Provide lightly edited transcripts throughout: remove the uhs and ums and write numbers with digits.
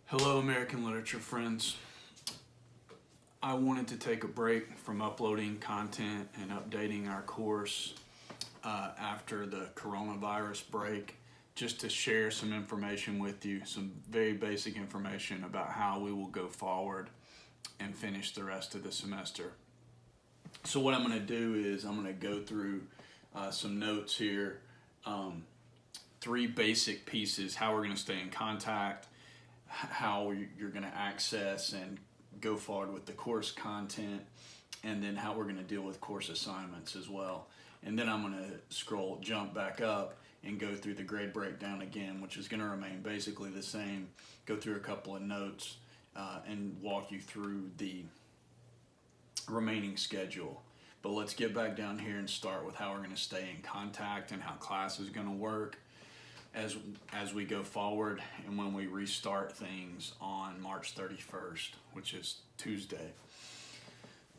Hello, American literature friends. I wanted to take a break from uploading content and updating our course after the coronavirus break, just to share some information with you, some very basic information about how we will go forward and finish the rest of the semester. So what I'm going to do is I'm going to go through some notes here, three basic pieces: how we're going to stay in contact, how you're going to access and go forward with the course content, and then how we're going to deal with course assignments as well. And then I'm going to jump back up and go through the grade breakdown again, which is going to remain basically the same, go through a couple of notes and walk you through the remaining schedule. But let's get back down here and start with how we're going to stay in contact and how class is going to work as we go forward and when we restart things on March 31st, which is Tuesday.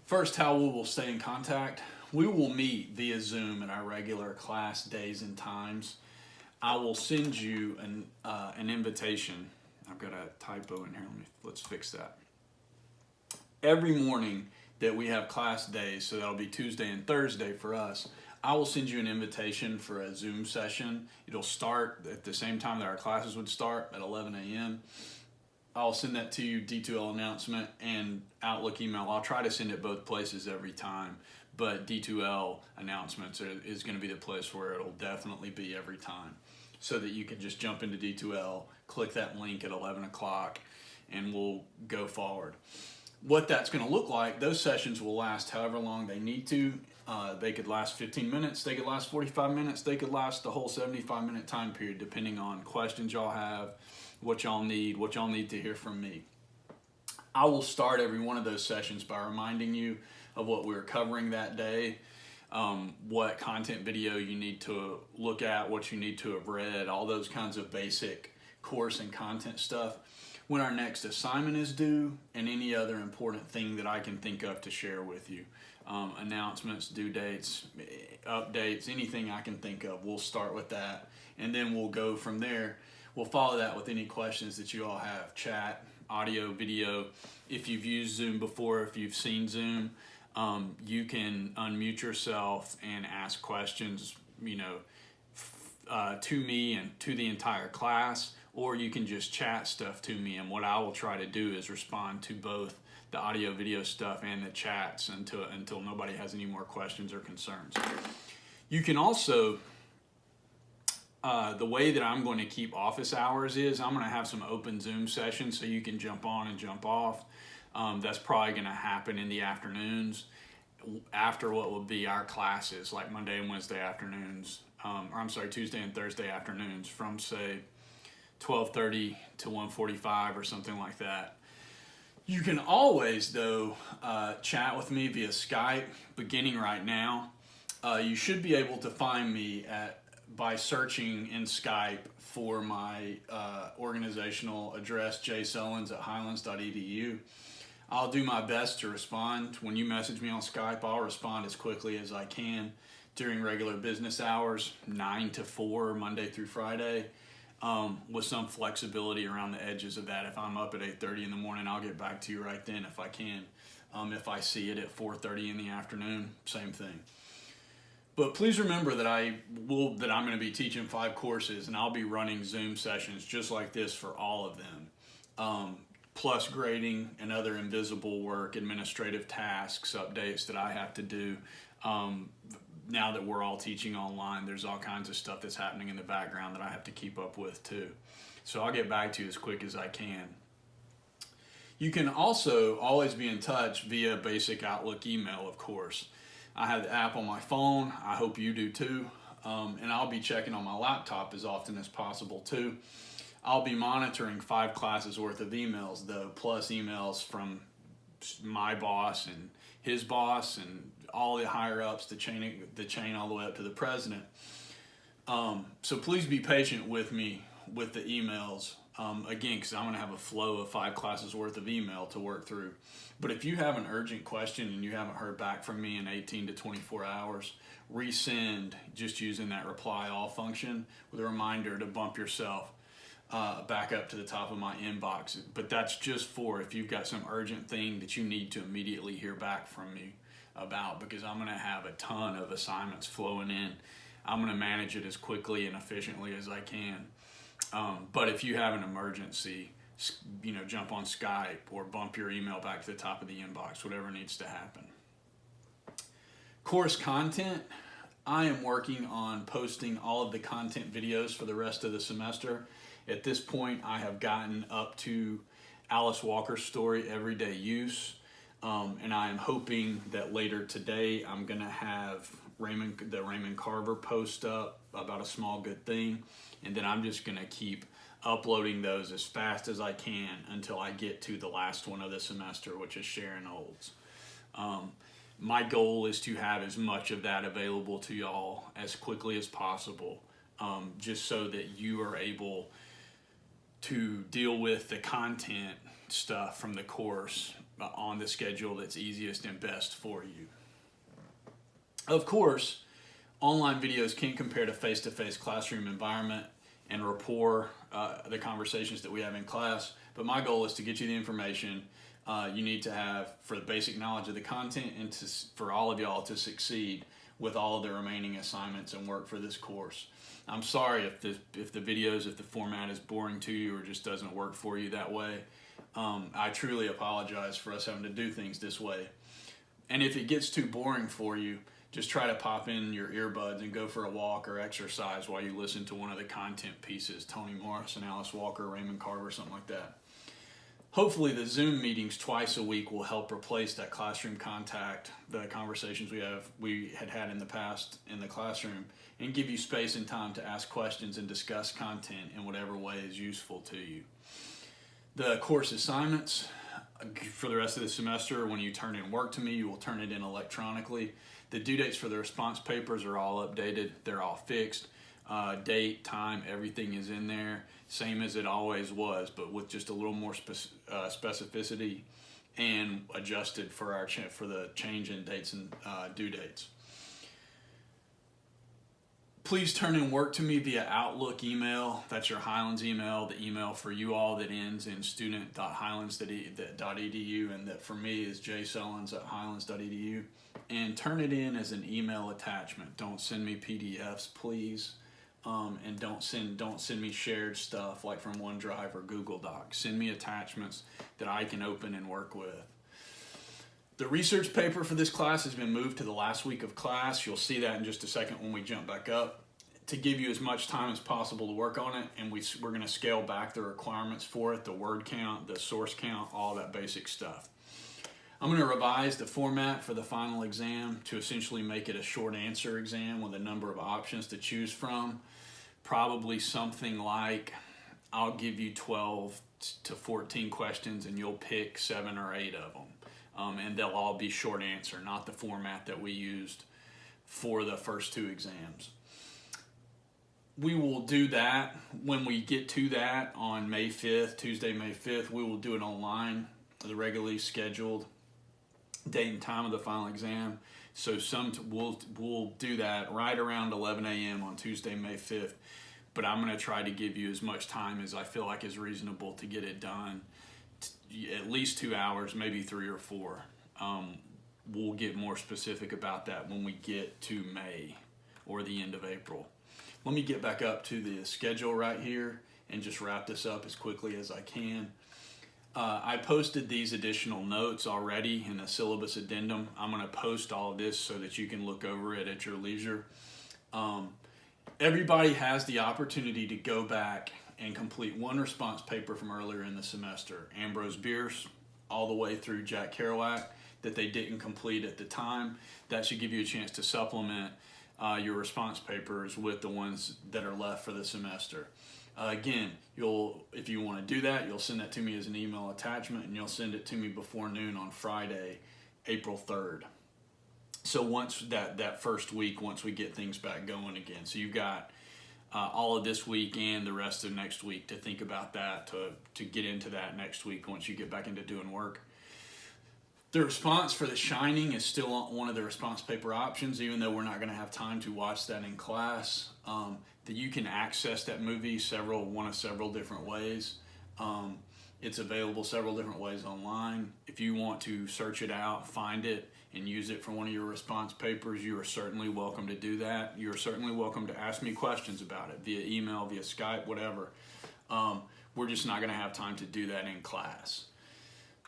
First, how we will stay in contact. We will meet via Zoom at our regular class days and times. I will send you an invitation. I've got a typo in here. Let's fix that. Every morning that we have class days, so that'll be Tuesday and Thursday for us, I will send you an invitation for a Zoom session. It'll start at the same time that our classes would start, at 11 a.m. I'll send that to you, D2L announcement and Outlook email. I'll try to send it both places every time, but D2L announcements is going to be the place where it'll definitely be every time, so that you can just jump into D2L, click that link at 11 o'clock, and we'll go forward. What that's going to look like, those sessions will last however long they need to. They could last 15 minutes, they could last 45 minutes, they could last the whole 75-minute time period, depending on questions y'all have, what y'all need to hear from me. I will start every one of those sessions by reminding you of what we're covering that day, what content video you need to look at, what you need to have read, all those kinds of basic course and content stuff, when our next assignment is due, and any other important thing that I can think of to share with you. Announcements, due dates, updates, anything I can think of. We'll start with that, and then we'll go from there. We'll follow that with any questions that you all have. Chat, audio, video. If you've used Zoom before, if you've seen Zoom, you can unmute yourself and ask questions, to me and to the entire class, or you can just chat stuff to me, and what I will try to do is respond to both the audio video stuff and the chats until nobody has any more questions or concerns. You can also, the way that I'm going to keep office hours is I'm going to have some open Zoom sessions so you can jump on and jump off. That's probably going to happen in the afternoons after what will be our classes, like Monday and Wednesday afternoons, Tuesday and Thursday afternoons, from say 12:30 to 1:45 or something like that. You can always, though, chat with me via Skype beginning right now. You should be able to find me by searching in Skype for my organizational address, jsullins@highlands.edu. I'll do my best to respond. When you message me on Skype, I'll respond as quickly as I can during regular business hours, 9 to 4, Monday through Friday. With some flexibility around the edges of that. If I'm up at 8:30 in the morning, I'll get back to you right then if I can. If I see it at 4:30 in the afternoon, same thing. But please remember that I'm going to be teaching 5 courses, and I'll be running Zoom sessions just like this for all of them. Plus grading and other invisible work, administrative tasks, updates that I have to do. Now that we're all teaching online, there's all kinds of stuff that's happening in the background that I have to keep up with too. So I'll get back to you as quick as I can. You can also always be in touch via basic Outlook email, of course. I have the app on my phone. I hope you do too. And I'll be checking on my laptop as often as possible too. I'll be monitoring 5 classes worth of emails though, plus emails from my boss and his boss and all the higher ups, the chain all the way up to the president. So please be patient with me with the emails, again, because I'm going to have a flow of 5 classes worth of email to work through. But if you have an urgent question and you haven't heard back from me in 18 to 24 hours, resend just using that reply all function with a reminder to bump yourself back up to the top of my inbox. But that's just for if you've got some urgent thing that you need to immediately hear back from me about, because I'm going to have a ton of assignments flowing in. I'm going to manage it as quickly and efficiently as I can. But if you have an emergency, jump on Skype or bump your email back to the top of the inbox, whatever needs to happen. Course content. I am working on posting all of the content videos for the rest of the semester. At this point, I have gotten up to Alice Walker's story, Everyday Use. And I am hoping that later today, I'm going to have the Raymond Carver post up about a small good thing. And then I'm just going to keep uploading those as fast as I can until I get to the last one of the semester, which is Sharon Olds. My goal is to have as much of that available to y'all as quickly as possible, just so that you are able to deal with the content stuff from the course on the schedule that's easiest and best for you. Of course, online videos can't compare to face-to-face classroom environment and rapport, the conversations that we have in class, but my goal is to get you the information you need to have for the basic knowledge of the content and for all of y'all to succeed with all of the remaining assignments and work for this course. I'm sorry if the format is boring to you or just doesn't work for you that way. I truly apologize for us having to do things this way. And if it gets too boring for you, just try to pop in your earbuds and go for a walk or exercise while you listen to one of the content pieces, Toni Morrison, Alice Walker, Raymond Carver, something like that. Hopefully the Zoom meetings twice a week will help replace that classroom contact, the conversations we had in the past in the classroom, and give you space and time to ask questions and discuss content in whatever way is useful to you. The course assignments for the rest of the semester, when you turn in work to me, you will turn it in electronically. The due dates for the response papers are all updated. They're all fixed. Date, time, everything is in there. Same as it always was, but with just a little more specificity and adjusted for the change in dates and due dates. Please turn in work to me via Outlook email. That's your Highlands email, the email for you all that ends in student.highlands.edu, and that for me is jsullins@highlands.edu. And turn it in as an email attachment. Don't send me PDFs, please. And don't send me shared stuff like from OneDrive or Google Docs. Send me attachments that I can open and work with. The research paper for this class has been moved to the last week of class. You'll see that in just a second when we jump back up, to give you as much time as possible to work on it. And we're going to scale back the requirements for it, the word count, the source count, all that basic stuff. I'm going to revise the format for the final exam to essentially make it a short answer exam with a number of options to choose from. Probably something like, I'll give you 12 to 14 questions and you'll pick 7 or 8 of them. And they'll all be short answer, not the format that we used for the first 2 exams. We will do that when we get to that on May 5th, Tuesday, May 5th. We will do it online, the regularly scheduled date and time of the final exam. So we'll do that right around 11 a.m. on Tuesday, May 5th. But I'm going to try to give you as much time as I feel like is reasonable to get it done. At least 2 hours, maybe 3 or 4. We'll get more specific about that when we get to May or the end of April. Let me get back up to the schedule right here and just wrap this up as quickly as I can. I posted these additional notes already in the Syllabus Addendum. I'm going to post all of this so that you can look over it at your leisure. Everybody has the opportunity to go back and complete one response paper from earlier in the semester. Ambrose Bierce, all the way through Jack Kerouac, that they didn't complete at the time. That should give you a chance to supplement your response papers with the ones that are left for the semester. Again, if you want to do that, you'll send that to me as an email attachment, and you'll send it to me before noon on Friday, April 3rd. So once that first week, once we get things back going again. So you've got all of this week and the rest of next week to think about that, to get into that next week once you get back into doing work. The response for The Shining is still one of the response paper options, even though we're not going to have time to watch that in class. That you can access that movie one of several different ways. It's available several different ways online. If you want to search it out, find it, and use it for one of your response papers, you are certainly welcome to do that. You are certainly welcome to ask me questions about it via email, via Skype, whatever. We're just not going to have time to do that in class.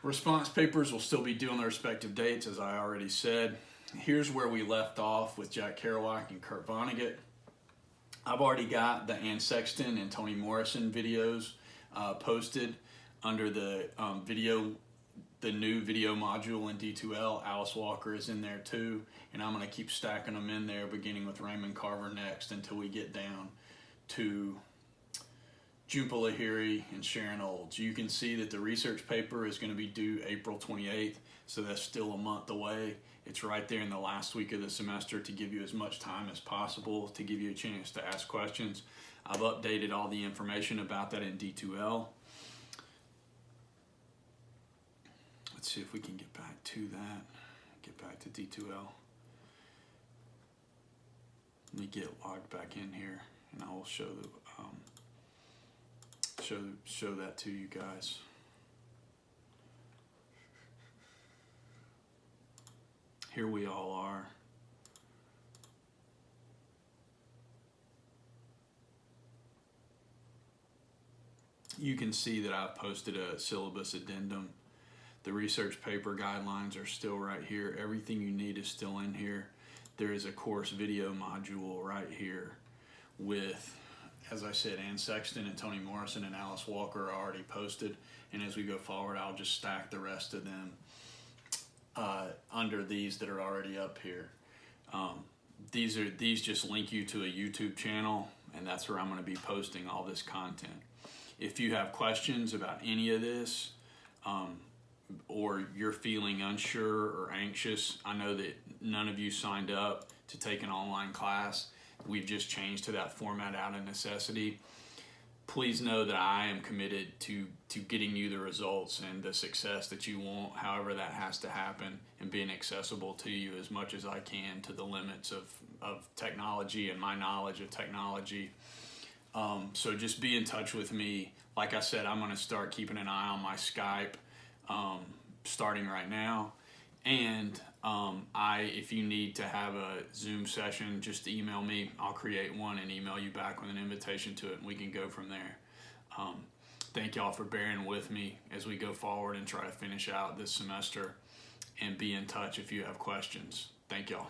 Response papers will still be due on their respective dates, as I already said. Here's where we left off with Jack Kerouac and Kurt Vonnegut. I've already got the Ann Sexton and Toni Morrison videos posted under the new video module in D2L. Alice Walker is in there too, and I'm going to keep stacking them in there, beginning with Raymond Carver next until we get down to Jhumpa Lahiri and Sharon Olds. You can see that the research paper is going to be due April 28th, so that's still a month away. It's right there in the last week of the semester to give you as much time as possible, to give you a chance to ask questions. I've updated all the information about that in D2L. Let's see if we can get back to that, get back to D2L. Let me get logged back in here, and I will show the show that to you guys. Here we all are. You can see that I've posted a syllabus addendum. The research paper guidelines are still right here. Everything you need is still in here. There is a course video module right here with, as I said, Ann Sexton and Toni Morrison and Alice Walker are already posted. And as we go forward, I'll just stack the rest of them under these that are already up here. These just link you to a YouTube channel, and that's where I'm going to be posting all this content. If you have questions about any of this, or you're feeling unsure or anxious, I know that none of you signed up to take an online class. We've just changed to that format out of necessity. Please know that I am committed to getting you the results and the success that you want, however that has to happen, and being accessible to you as much as I can to the limits of technology and my knowledge of technology. So just be in touch with me. Like I said, I'm going to start keeping an eye on my Skype starting right now. And if you need to have a Zoom session, just email me. I'll create one and email you back with an invitation to it, and we can go from there. Thank y'all for bearing with me as we go forward and try to finish out this semester, and be in touch if you have questions. Thank y'all.